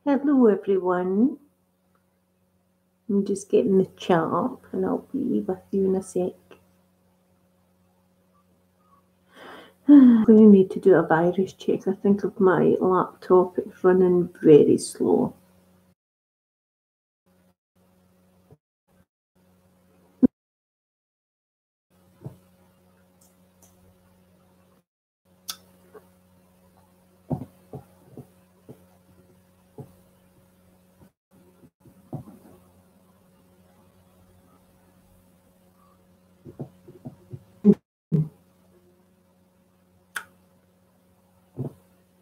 Hello everyone. I'm just getting the chat up and I'll be with you in a sec. I'm going to need to do a virus check. I think of my laptop, it's running very slow.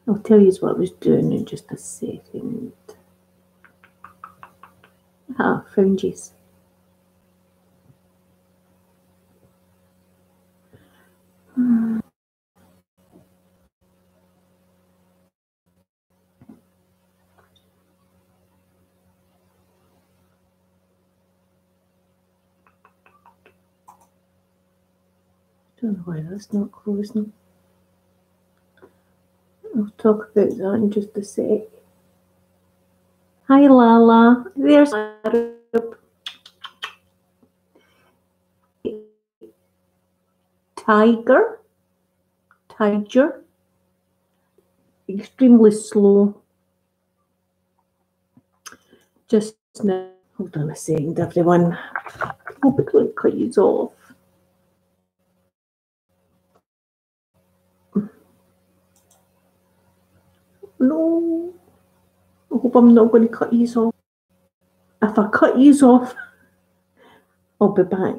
I'll tell you what I was doing in just a second. Found you. Don't know why that's not closing. I'll talk about that in just a sec. Hi Lala, there's Tiger, extremely slow. Just now, hold on a second, everyone. Hope it won't cut you off. No, I hope I'm not going to cut you off. If I cut you off, I'll be back.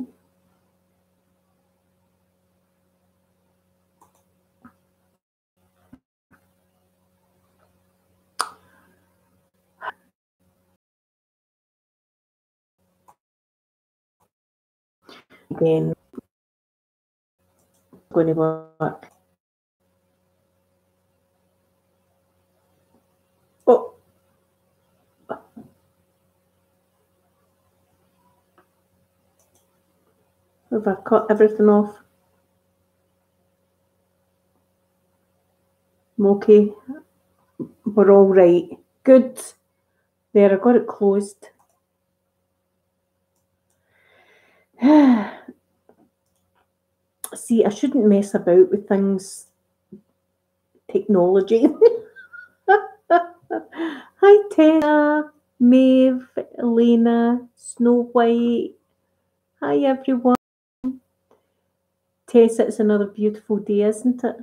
Again, going to work. Oh. Have I cut everything off? Okay, we're all right. Good. There, I got it closed. See, I shouldn't mess about with things. Technology. Hi, Tessa, Maeve, Elena, Snow White. Hi, everyone. Tessa, it's another beautiful day, isn't it?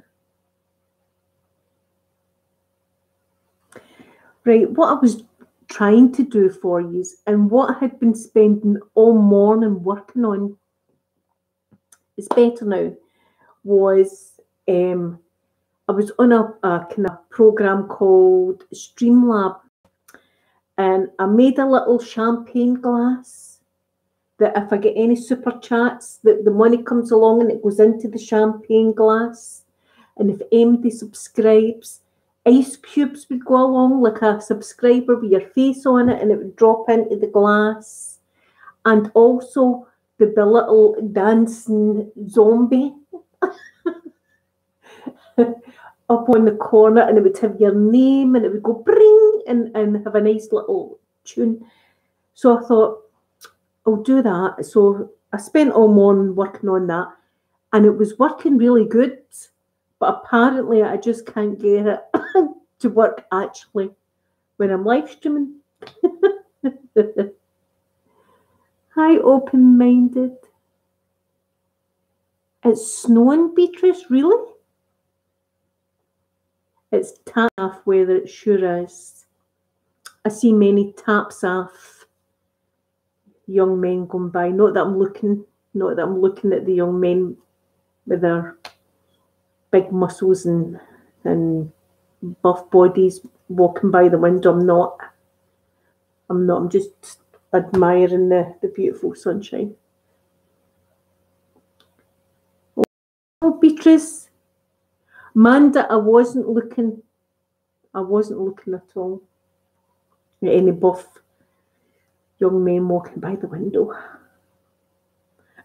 Right, what I was trying to do for you and what I had been spending all morning working on, it's better now, was I was on a kind of program called Streamlab, and I made a little champagne glass that if I get any super chats, that the money comes along and it goes into the champagne glass. And if anybody subscribes, ice cubes would go along like a subscriber with your face on it, and it would drop into the glass. And also the little dancing zombie up on the corner, and it would have your name and it would go bring and have a nice little tune. So I thought, I'll do that. So I spent all morning working on that, and it was working really good. But apparently I just can't get it to work actually when I'm live streaming. Hi, open-minded. It's snowing, Beatrice, really? It's tap weather, it sure is. I see many taps off young men going by. Not that I'm looking at the young men with their big muscles and buff bodies walking by the window. I'm not. I'm just admiring the beautiful sunshine. Oh, Beatrice. Amanda, I wasn't looking at all at any buff young men walking by the window.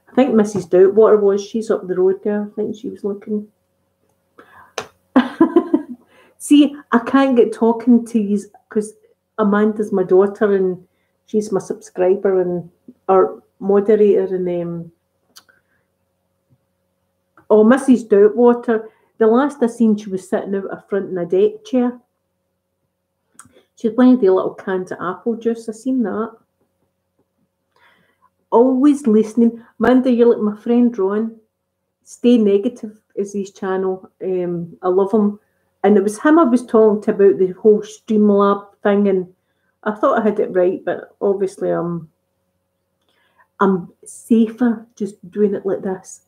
I think Mrs. Doubtwater was. She's up the road there. I think she was looking. See, I can't get talking to you because Amanda's my daughter, and she's my subscriber and our moderator. And Mrs. Doubtwater. The last I seen, she was sitting out a front in a deck chair. She had one of the little cans of apple juice. I seen that. Always listening. Amanda, you're like my friend Ron. Stay Negative is his channel. I love him. And it was him I was talking to about the whole Streamlab thing, and I thought I had it right, but obviously I'm safer just doing it like this.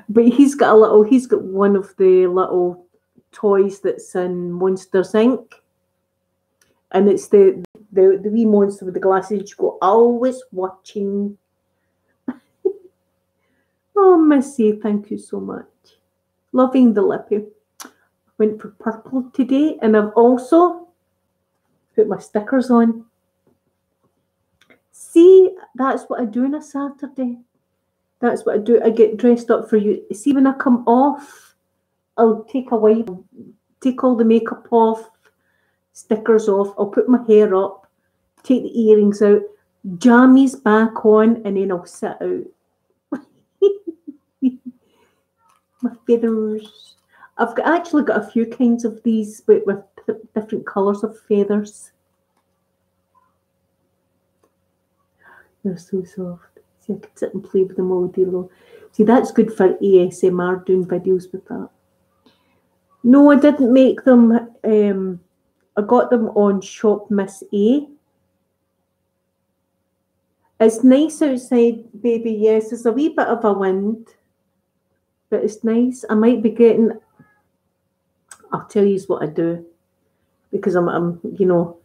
But he's got one of the little toys that's in Monsters Inc. And it's the wee monster with the glasses. You go, always watching. Oh, Missy, thank you so much. Loving the lippy. Went for purple today, and I've also put my stickers on. See, that's what I do on a Saturday. That's what I do. I get dressed up for you. See, when I come off, I'll take a wipe, take all the makeup off, stickers off. I'll put my hair up, take the earrings out, jammies back on, and then I'll sit out. My feathers. I've actually got a few kinds of these, but with different colours of feathers. They're so soft. See, I could sit and play with them all day long. See, that's good for ASMR, doing videos with that. No, I didn't make them. I got them on Shop Miss A. It's nice outside, baby. Yes, there's a wee bit of a wind, but it's nice. I might be getting. I'll tell you what I do, because I'm you know,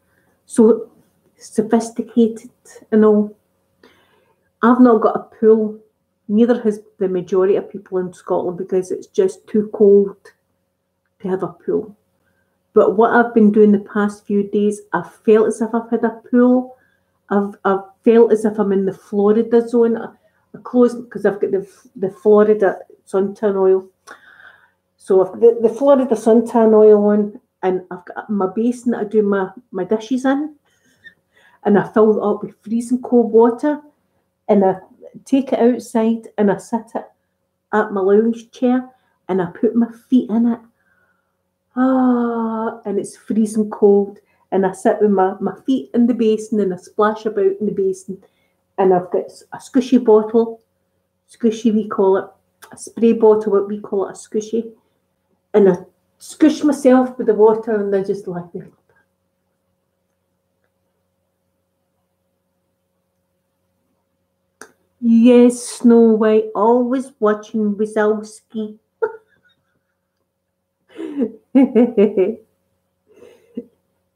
so sophisticated and all. I've not got a pool. Neither has the majority of people in Scotland, because it's just too cold to have a pool. But what I've been doing the past few days, I've felt as if I've had a pool. I've felt as if I'm in the Florida zone. I closed because I've got the Florida suntan oil. So I've got the Florida suntan oil on, and I've got my basin that I do my dishes in, and I fill it up with freezing cold water, and I take it outside and I sit it at my lounge chair and I put my feet in it. And it's freezing cold, and I sit with my feet in the basin and I splash about in the basin, and I've got a squishy bottle, squishy we call it, a spray bottle, what we call it, a squishy, and I squish myself with the water and I just like it. Yes, Snow White, always watching Wazowski.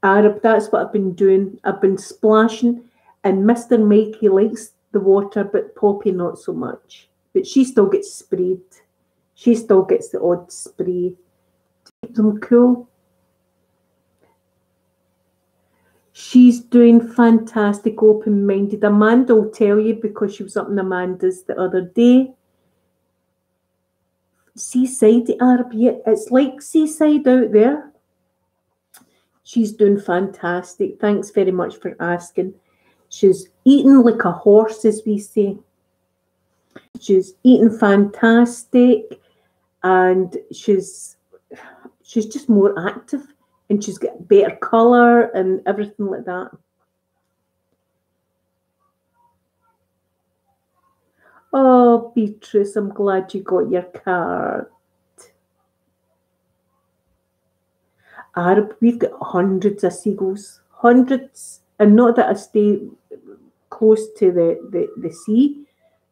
Arab, that's what I've been doing. I've been splashing, and Mr. Mikey likes the water, but Poppy not so much. But she still gets sprayed. She still gets the odd spray to keep them cool. She's doing fantastic, open-minded. Amanda will tell you, because she was up in Amanda's the other day. Seaside Arab, yeah, it's like seaside out there. She's doing fantastic. Thanks very much for asking. She's eating like a horse, as we say. She's eating fantastic, and she's just more active, and she's got better colour and everything like that. Oh, Beatrice, I'm glad you got your card. Arab, we've got hundreds of seagulls. Hundreds. And not that I stay close to the sea.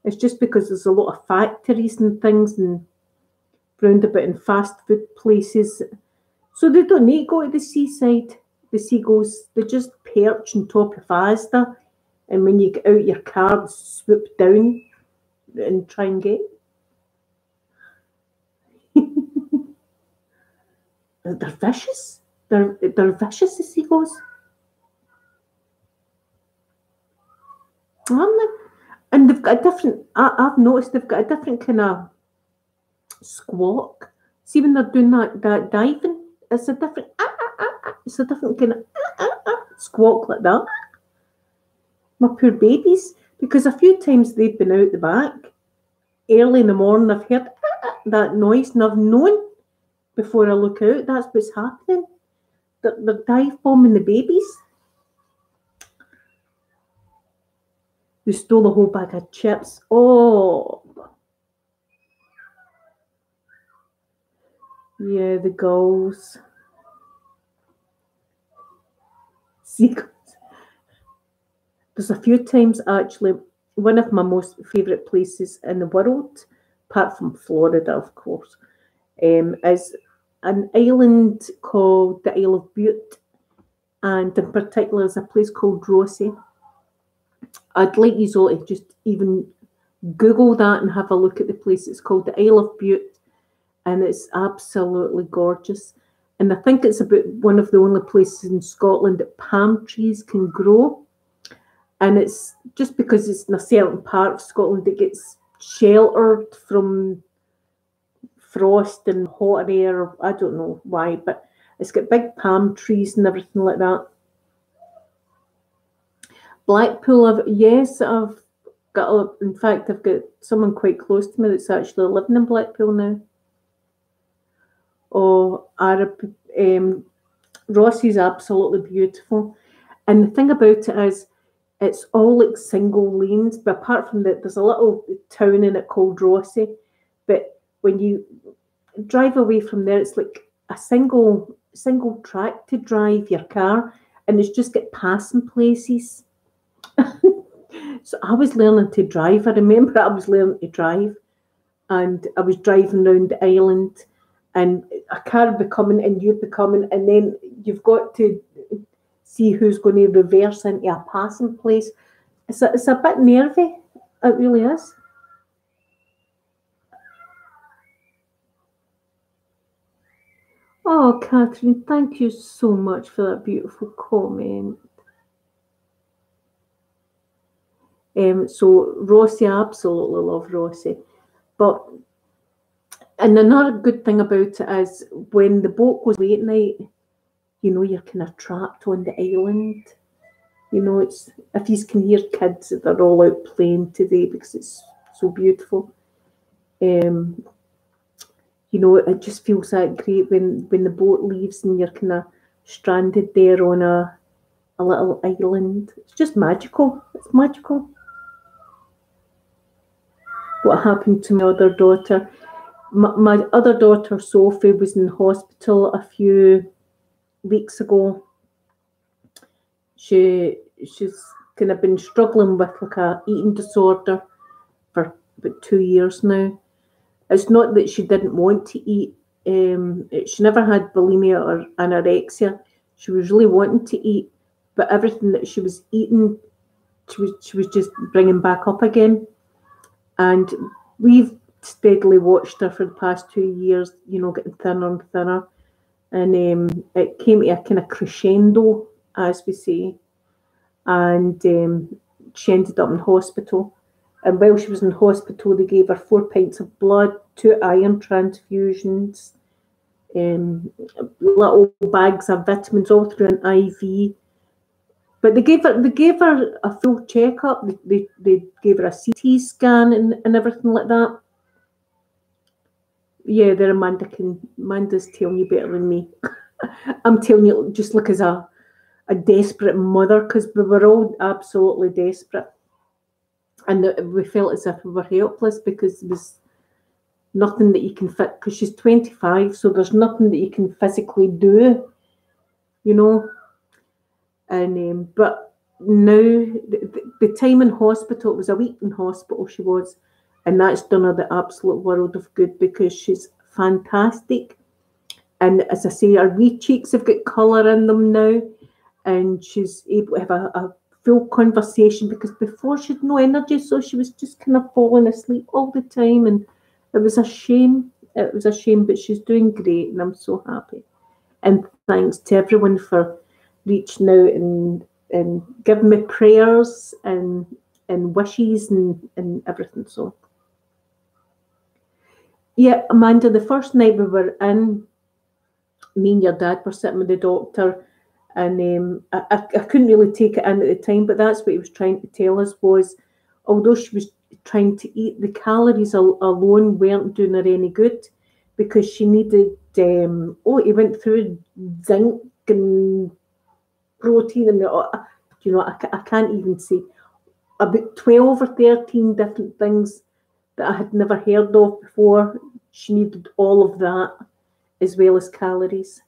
It's just because there's a lot of factories and things and round about in fast food places. So they don't need to go to the seaside, the seagulls. They just perch on top of Asda. And when you get out your car, swoop down and try and get. They're vicious. They're vicious, the seagulls. And they've got a different. I've noticed they've got a different kind of squawk. See when they're doing that diving, it's a different. It's a different kind of squawk like that. My poor babies, because a few times they've been out the back early in the morning. I've heard that noise, and I've known before I look out that's what's happening. They're dive bombing the babies. They stole a whole bag of chips. Oh, yeah, the gulls. Seagulls. There's a few times actually. One of my most favourite places in the world, apart from Florida, of course, is an island called the Isle of Bute, and in particular is a place called Rothesay. I'd like you all to just even Google that and have a look at the place. It's called the Isle of Bute, and it's absolutely gorgeous. And I think it's about one of the only places in Scotland that palm trees can grow. And it's just because it's in a certain part of Scotland that gets sheltered from frost and hot air. I don't know why, but it's got big palm trees and everything like that. Blackpool, yes, I've got, in fact, I've got someone quite close to me that's actually living in Blackpool now. Oh, Rossie's absolutely beautiful. And the thing about it is, it's all like single lanes, but apart from that, there's a little town in it called Rothesay. But when you drive away from there, it's like a single track to drive your car, and it's just got passing places. So I was learning to drive. I remember I was learning to drive, and I was driving around the island, and a car would be coming, and you'd be coming, and then you've got to see who's going to reverse into a passing place. It's a bit nervy. It really is. Oh, Catherine, thank you so much for that beautiful comment. So Rothesay, I absolutely love Rothesay. And another good thing about it is when the boat goes away at night, you know, you're kind of trapped on the island. You know, it's, if you can hear kids, they're all out playing today because it's so beautiful. You know, it just feels that great when the boat leaves and you're kind of stranded there on a little island. It's just magical. It's magical. What happened to my other daughter? My other daughter, Sophie, was in hospital a few weeks ago. She's kind of been struggling with like a eating disorder for about 2 years now. It's not that she didn't want to eat. She never had bulimia or anorexia. She was really wanting to eat, but everything that she was eating, she was just bringing back up again. And we've steadily watched her for the past 2 years, you know, getting thinner and thinner. And it came to a kind of crescendo, as we say. And she ended up in hospital. And while she was in hospital, they gave her 4 pints of blood, 2 iron transfusions, little bags of vitamins all through an IV. But they gave her a full checkup. They gave her a CT scan and everything like that. Yeah, there Amanda's telling you better than me. I'm telling you just like as a desperate mother, because we were all absolutely desperate. And we felt as if we were helpless because there was nothing that you can fit, because she's 25, so there's nothing that you can physically do, you know. And but now the time in hospital, it was a week in hospital she was, and that's done her the absolute world of good because she's fantastic. And as I say, her wee cheeks have got colour in them now, and she's able to have a full conversation, because before she had no energy, so she was just kind of falling asleep all the time, and it was a shame. It was a shame, but she's doing great, and I'm so happy. And thanks to everyone for reaching out and giving me prayers and wishes and everything. So yeah, Amanda, the first night we were in, me and your dad were sitting with the doctor, And I couldn't really take it in at the time, but that's what he was trying to tell us was, although she was trying to eat, the calories alone weren't doing her any good because she needed, he went through zinc and protein and, I can't even say, about 12 or 13 different things that I had never heard of before. She needed all of that as well as calories.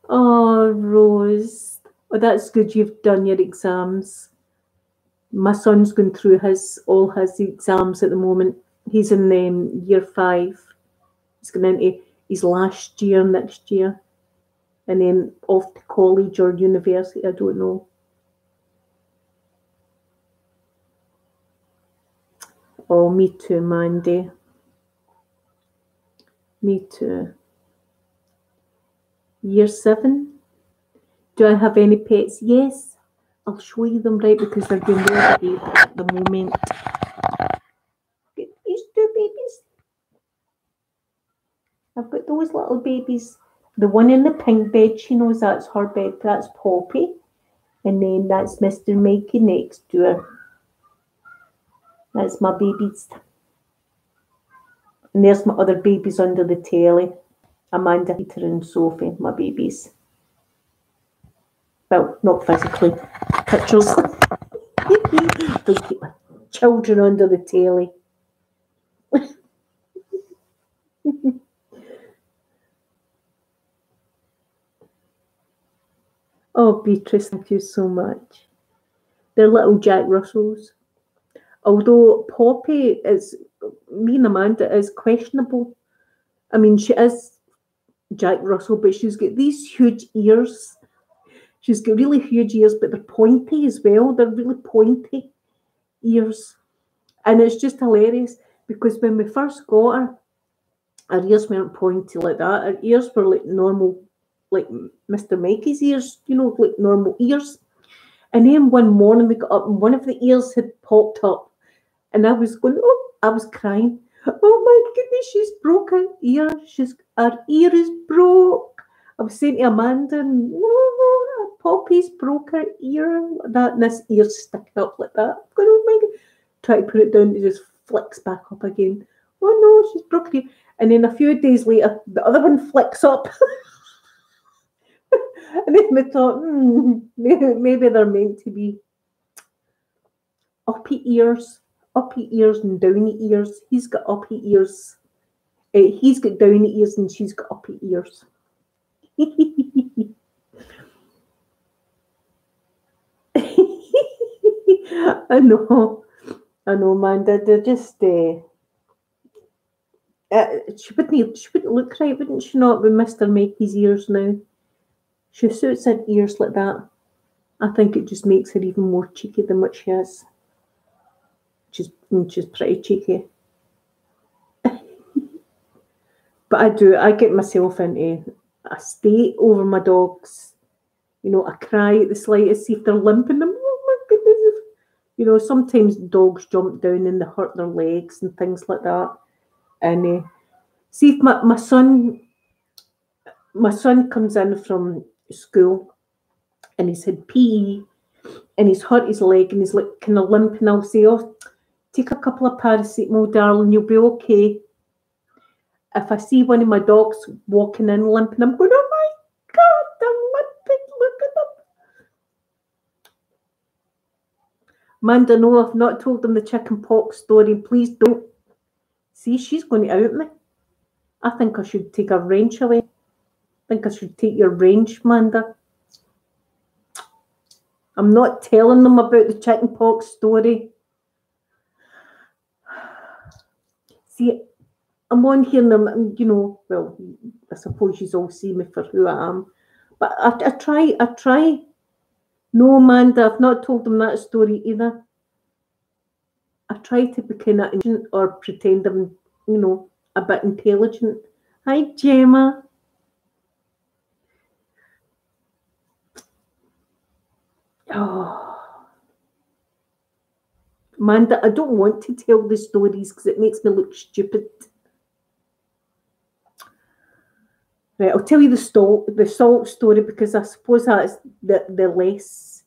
Oh, Rose. Oh, that's good you've done your exams. My son's going through all his exams at the moment. He's in year 5. He's going into his last year next year. And then off to college or university, I don't know. Oh, me too, Mandy. Me too. Year 7. Do I have any pets? Yes. I'll show you them, right, because they're being ready at the moment. These 2 babies. I've got those little babies. The one in the pink bed, she knows that's her bed. That's Poppy. And then that's Mr. Mikey next door. That's my babies. And there's my other babies under the telly. Amanda, Peter and Sophie, my babies. Well, not physically. Pictures. Don't keep my children under the telly. Oh, Beatrice, thank you so much. They're little Jack Russells. Although Poppy is, me and Amanda, is questionable. I mean, she is Jack Russell, but she's got these huge ears. She's got really huge ears, but they're pointy as well. They're really pointy ears. And it's just hilarious because when we first got her, her ears weren't pointy like that. Her ears were like normal, like Mr. Mikey's ears, like normal ears. And then one morning we got up and one of the ears had popped up. And I was going, I was crying. Oh my goodness, she's broke her ear. Her ear is broke. I was saying to Amanda, Poppy's broke her ear. And this ear's sticking up like that. I'm going, oh my God. Try to put it down, it just flicks back up again. Oh no, she's broke her ear. And then a few days later, the other one flicks up. And then we thought, maybe they're meant to be uppy ears and downy ears. He's got uppy ears. He's got downy ears and she's got uppy ears. I know, Amanda. They're just. She wouldn't look right, wouldn't she? Not with Mr. Mikey's ears now. She suits her ears like that. I think it just makes her even more cheeky than what she is. She's pretty cheeky. But I get myself into a state over my dogs. I cry at the slightest, see if they're limping. Oh my goodness. Sometimes dogs jump down and they hurt their legs and things like that. And see if my son comes in from school and he's had PE and he's hurt his leg and he's like kind of limp, and I'll say, oh, take a couple of paracetamol, darling, you'll be okay. If I see one of my dogs walking in limping, I'm going, oh my God, they're limping, look at them. Amanda, no, I've not told them the chickenpox story. Please don't. See, she's going to out me. I think I should take a wrench away. I think I should take your wrench, Amanda. I'm not telling them about the chickenpox story. See, I'm on here and I'm, well, I suppose you all see me for who I am. But I try. No, Amanda, I've not told them that story either. I try to be kind of intelligent or pretend I'm, a bit intelligent. Hi, Gemma. Oh. Amanda, I don't want to tell the stories because it makes me look stupid. Right, I'll tell you the salt story because I suppose that's the less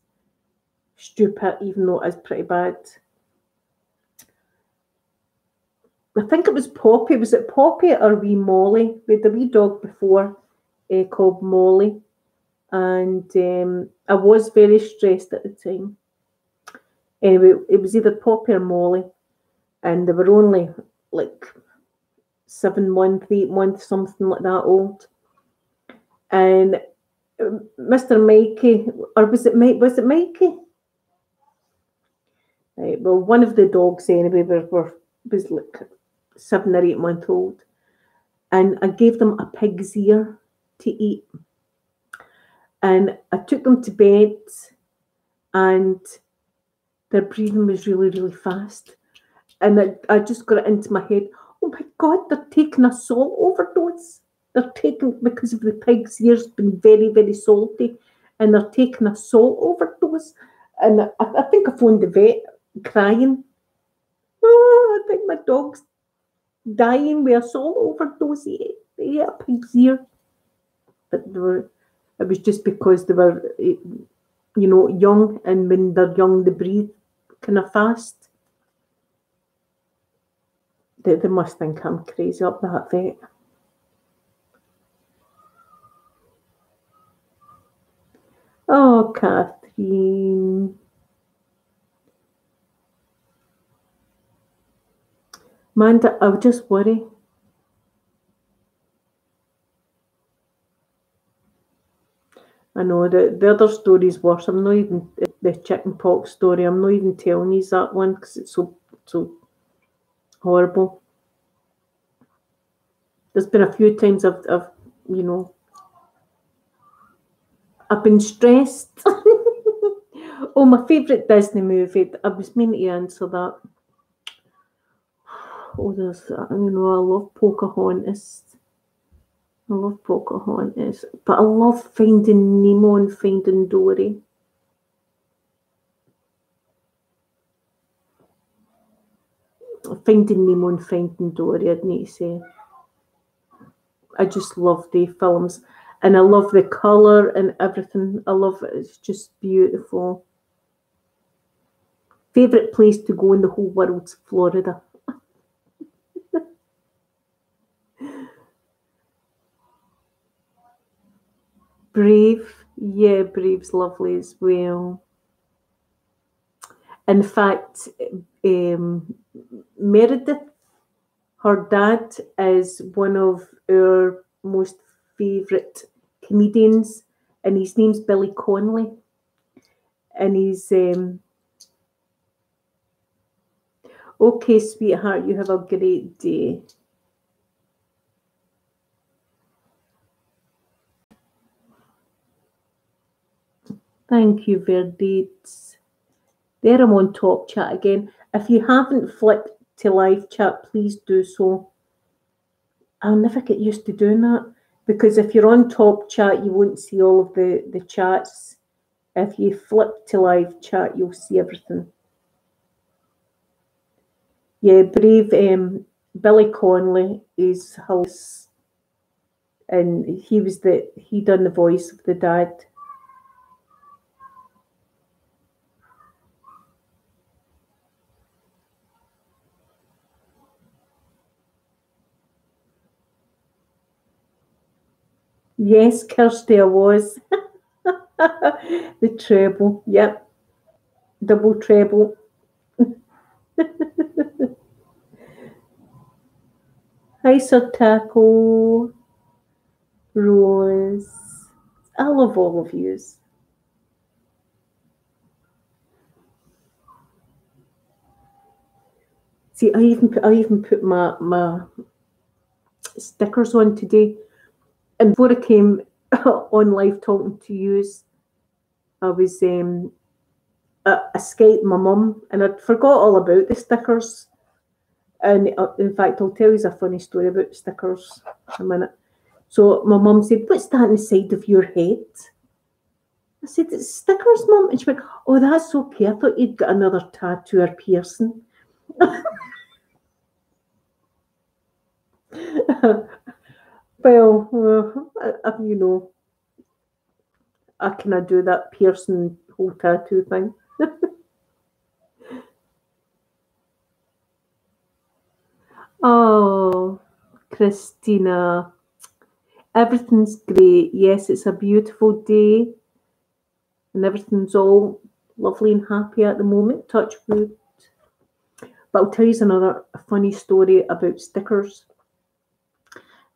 stupid, even though it is pretty bad. I think it was Poppy. Was it Poppy or wee Molly? We had a wee dog before called Molly. And I was very stressed at the time. Anyway, it was either Poppy or Molly. And they were only like 7 months, 8 months, something like that old. And Mr. Mikey, or was it Mikey? Right, well, one of the dogs anyway was like 7 or 8 months old. And I gave them a pig's ear to eat. And I took them to bed and their breathing was really, really fast. And I just got it into my head, oh my God, they're taking a salt overdose. They're taking, because of the pig's ears being very, very salty, and they're taking a salt overdose. And I think I phoned the vet crying. Oh, I think my dog's dying with a salt overdose. He ate a pig's ear. But it was just because they were, young, and when they're young, they breathe kind of fast. They must think I'm crazy up that vet. Oh, Catherine. Amanda, I would just worry. I know the other story's worse. I'm not even, the chickenpox story, I'm not even telling you that one because it's so horrible. There's been a few times I've been stressed. Oh, my favourite Disney movie. I was meaning to answer that. Oh, I love Pocahontas. But I love Finding Nemo and Finding Dory. Finding Nemo and Finding Dory, I'd need to say. I just love the films. And I love the colour and everything. I love it. It's just beautiful. Favourite place to go in the whole world's Florida. Brave. Yeah, Brave's lovely as well. In fact, Meredith, her dad, is one of our most favourite comedians, and his name's Billy Connolly. And he's okay, sweetheart, you have a great day. Thank you, Verdate. There I'm on Top Chat again. If you haven't flipped to live chat, please do so. I'll never get used to doing that, because if you're on Top Chat, you won't see all of the chats. If you flip to live chat, you'll see everything. Yeah, Brave, Billy Connolly is hilarious. And he done the voice of the dad. Yes, Kirsty, I was. The treble, yep. Double treble. Hi, Sir Taco. Rose. I love all of yous. See, I even put my stickers on today. And before I came on live talking to yous, I was I Skyped my mum, and I'd forgot all about the stickers. And in fact, I'll tell you a funny story about stickers in a minute. So my mum said, "What's that on the side of your head?" I said, "It's stickers, Mum." And she went, "Oh, that's okay. I thought you'd got another tattoo or piercing." Well, you know, I kind do that piercing whole tattoo thing. Oh, Christina, everything's great. Yes, it's a beautiful day and everything's all lovely and happy at the moment. Touch wood. But I'll tell you another funny story about stickers.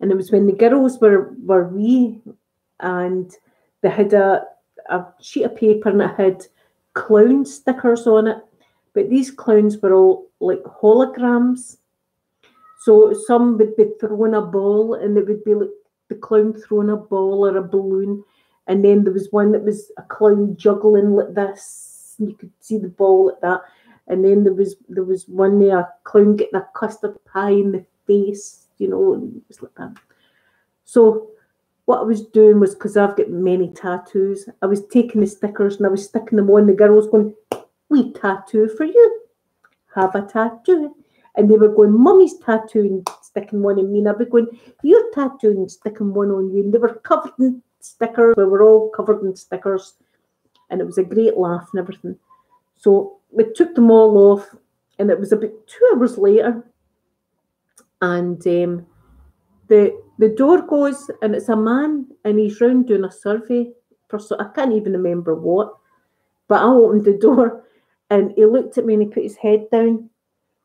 And it was when the girls were wee and they had a sheet of paper and it had clown stickers on it. But these clowns were all like holograms. So some would be throwing a ball and it would be like the clown throwing a ball or a balloon. And then there was one that was a clown juggling like this. You could see the ball like that. And then there was one there, a clown getting a custard pie in the face, you know, and it was like that. So what I was doing was, because I've got many tattoos, I was taking the stickers and I was sticking them on. The girls going, "We tattoo for you. Have a tattoo." And they were going, "Mummy's tattooing, sticking one in me." And I was going, "You're tattooing, sticking one on you." And they were covered in stickers. We were all covered in stickers. And it was a great laugh and everything. So we took them all off. And it was about 2 hours later. And the door goes, and it's a man. And he's round doing a survey. I can't even remember what. But I opened the door. And he looked at me and he put his head down.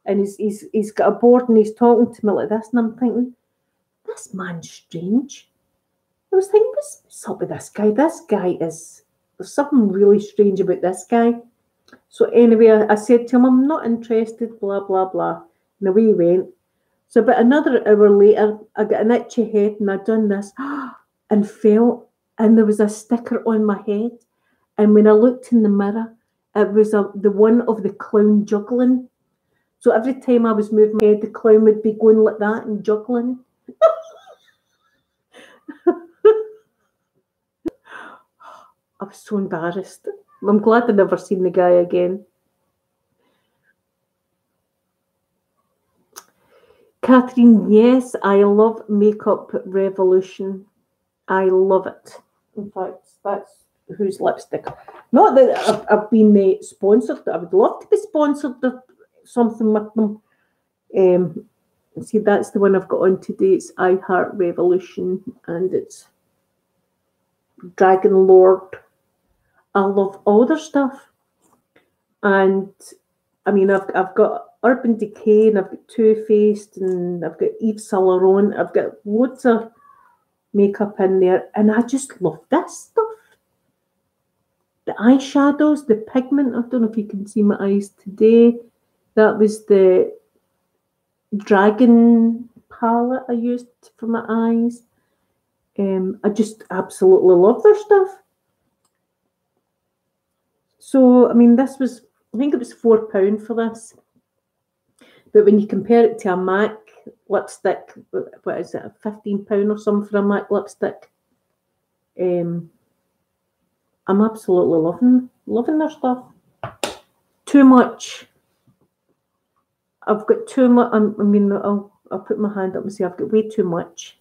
And he's got a board and he's talking to me like this. And I'm thinking, this man's strange. I was thinking, what's up with this guy? This guy there's something really strange about this guy. So anyway, I said to him, "I'm not interested, blah, blah, blah." And away he went. So about another hour later, I got an itchy head and I'd done this and felt, and there was a sticker on my head. And when I looked in the mirror, it was the one of the clown juggling. So every time I was moving my head, the clown would be going like that and juggling. I was so embarrassed. I'm glad I'd never seen the guy again. Catherine, yes, I love Makeup Revolution. I love it. In fact, that's whose lipstick. Not that I've been sponsored. I would love to be sponsored or something with them. See, that's the one I've got on today. It's I Heart Revolution, and it's Dragon Lord. I love all their stuff. And I mean, I've got Urban Decay, and I've got Too Faced, and I've got Yves Saint Laurent. I've got loads of makeup in there, and I just love this stuff. The eyeshadows, the pigment. I don't know if you can see my eyes today. That was the Dragon palette I used for my eyes. I just absolutely love their stuff. So, I mean, this was, I think it was £4 for this. But when you compare it to a MAC lipstick, what is it, £15 or something for a MAC lipstick? I'm absolutely loving their stuff. Too much. I've got too much. I mean, I'll put my hand up and say I've got way too much.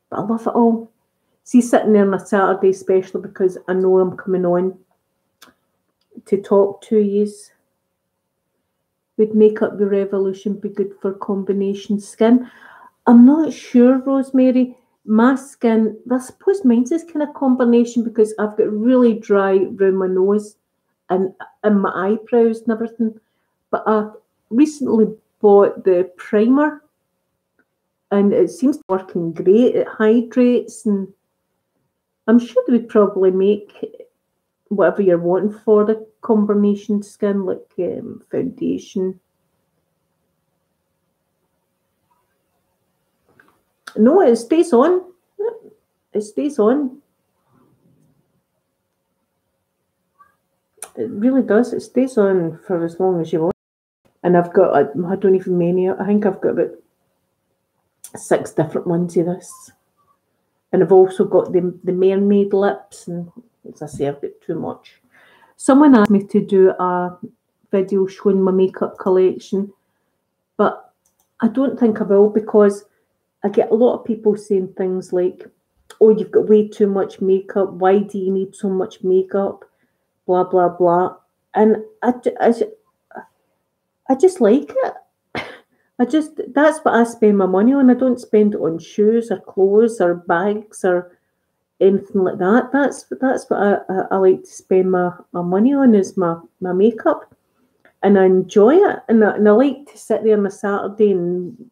But I love it all. See, sitting there on a Saturday, especially because I know I'm coming on to talk to you. Would Makeup the Revolution be good for combination skin? I'm not sure, Rosemary. My skin, I suppose mine's is kind of combination because I've got really dry around my nose and my eyebrows and everything. But I recently bought the primer and it seems to be working great. It hydrates, and I'm sure they would probably make whatever you're wanting for the combination skin, like foundation. No, it stays on. It stays on. It really does. It stays on for as long as you want. And I've got, I don't even many, I think I've got about 6 different ones of this. And I've also got the mermaid lips, and as I say, I've got too much. Someone asked me to do a video showing my makeup collection, but I don't think I will because I get a lot of people saying things like, oh, you've got way too much makeup. Why do you need so much makeup? Blah, blah, blah. And I just like it. That's what I spend my money on. I don't spend it on shoes or clothes or bags or anything like that. That's what I like to spend my money on, is my makeup. And I enjoy it. And I like to sit there on a Saturday and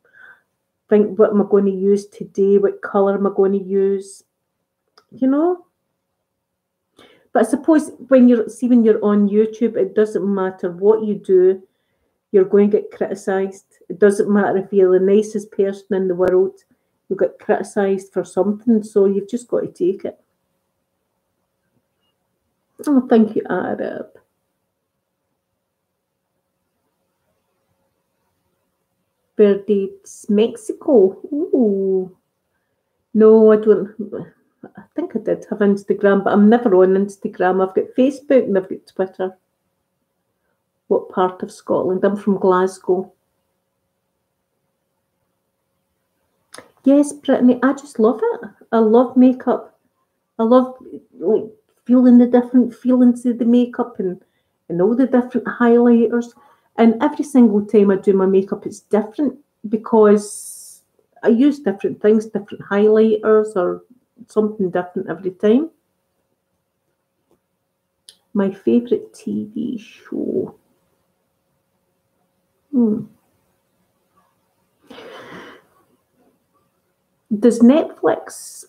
think, what am I going to use today? What colour am I going to use? You know? But I suppose when you're on YouTube, it doesn't matter what you do, you're going to get criticised. It doesn't matter if you're the nicest person in the world, you'll get criticised for something, so you've just got to take it. Oh, thank you, Arab. Birthdays, Mexico. Ooh. No, I don't. I think I did have Instagram, but I'm never on Instagram. I've got Facebook and I've got Twitter. What part of Scotland? I'm from Glasgow. Yes, Brittany, I just love it. I love makeup. I love like feeling the different feelings of the makeup and all the different highlighters. And every single time I do my makeup, it's different because I use different things, different highlighters or something different every time. My favourite TV show. Does Netflix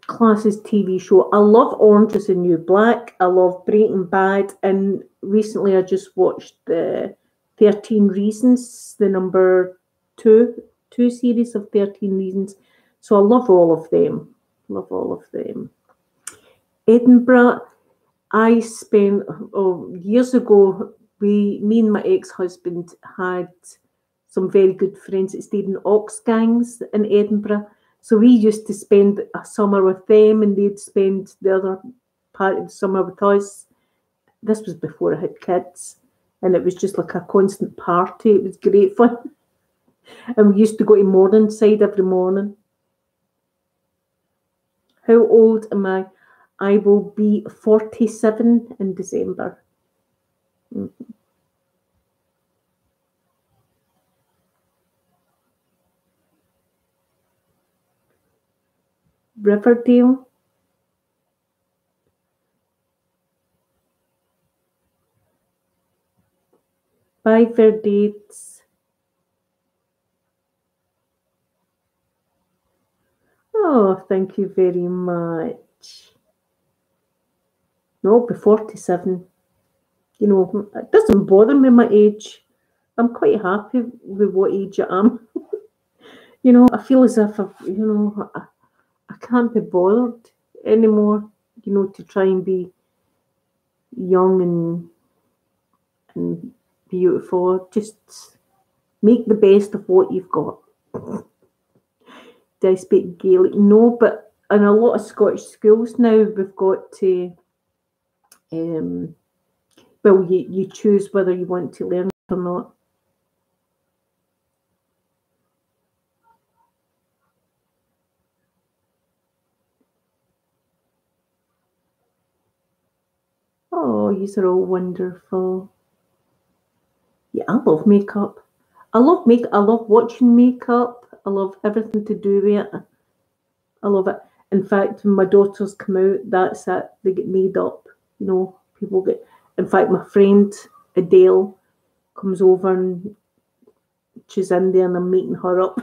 class as TV show? I love Orange is the New Black. I love Breaking Bad. And recently I just watched the 13 Reasons, the number two series of 13 Reasons. So I love all of them. Love all of them. Edinburgh, I spent, years ago, me and my ex-husband had some very good friends that stayed in Oxgangs in Edinburgh. So we used to spend a summer with them and they'd spend the other part of the summer with us. This was before I had kids. And it was just like a constant party. It was great fun. And we used to go to Morningside every morning. How old am I? I will be 47 in December. Riverdale. Bye, Verdates. Oh, thank you very much. No, I'll be 47. You know, it doesn't bother me my age. I'm quite happy with what age I am. You know, I feel as if I can't be bothered anymore, you know, to try and be young and beautiful. Just make the best of what you've got. Do I speak Gaelic? No, but in a lot of Scottish schools now, we've got to, well, you choose whether you want to learn it or not. Oh, yous are all wonderful. Yeah, I love makeup. I love watching makeup. I love everything to do with it. I love it. In fact, when my daughters come out, that's it. They get made up. You know, people get. In fact, my friend Adele comes over and she's in there, and I'm making her up.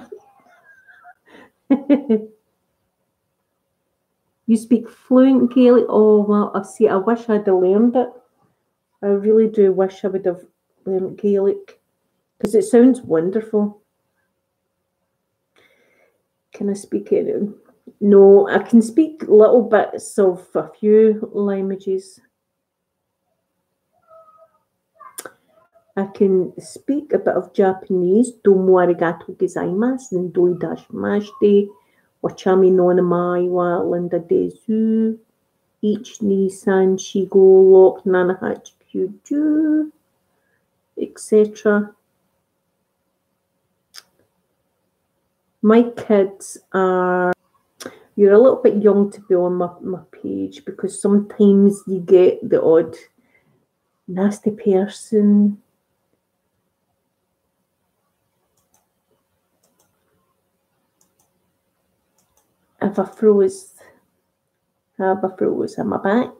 You speak fluent Gaelic? Oh well, I see. I wish I'd have learned it. I really do wish I would have learned Gaelic because it sounds wonderful. Can I speak it? No, I can speak little bits of a few languages. I can speak a bit of Japanese. Domo arigato gozaimasu and doi dashimashite. Wachami no namai wa Linda desu. Ich ni san shigo lok nanahachi kyuju, etc. My kids are, you're a little bit young to be on my page because sometimes you get the odd nasty person. Have I froze? Am I back?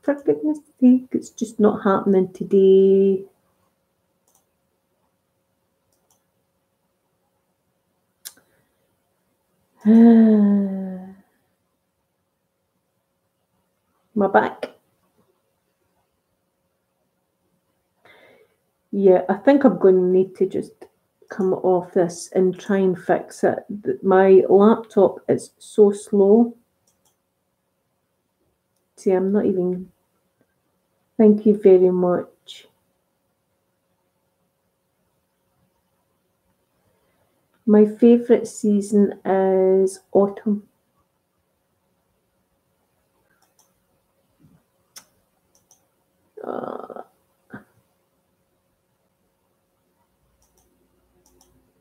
For goodness sake, it's just not happening today. Am I back? Yeah, I think I'm going to need to just come off this and try and fix it. My laptop is so slow. See, I'm not even... Thank you very much. My favourite season is autumn.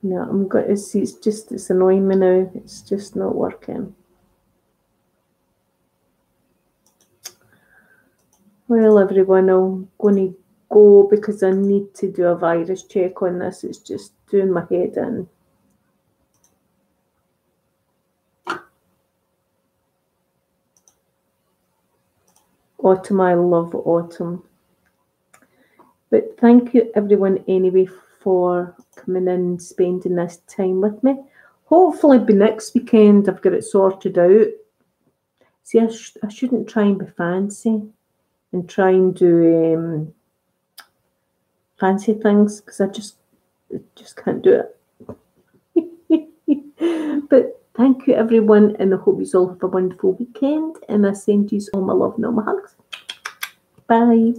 No, I'm going to see. It's annoying me now. It's just not working. Well, everyone, I'm going to go because I need to do a virus check on this. It's just doing my head in. Autumn, I love autumn. But thank you, everyone, anyway, for coming in and spending this time with me. Hopefully by next weekend I've got it sorted out. See, I shouldn't try and be fancy and try and do fancy things because I just can't do it. But thank you, everyone, and I hope you all have a wonderful weekend, and I send you all my love and all my hugs. Bye.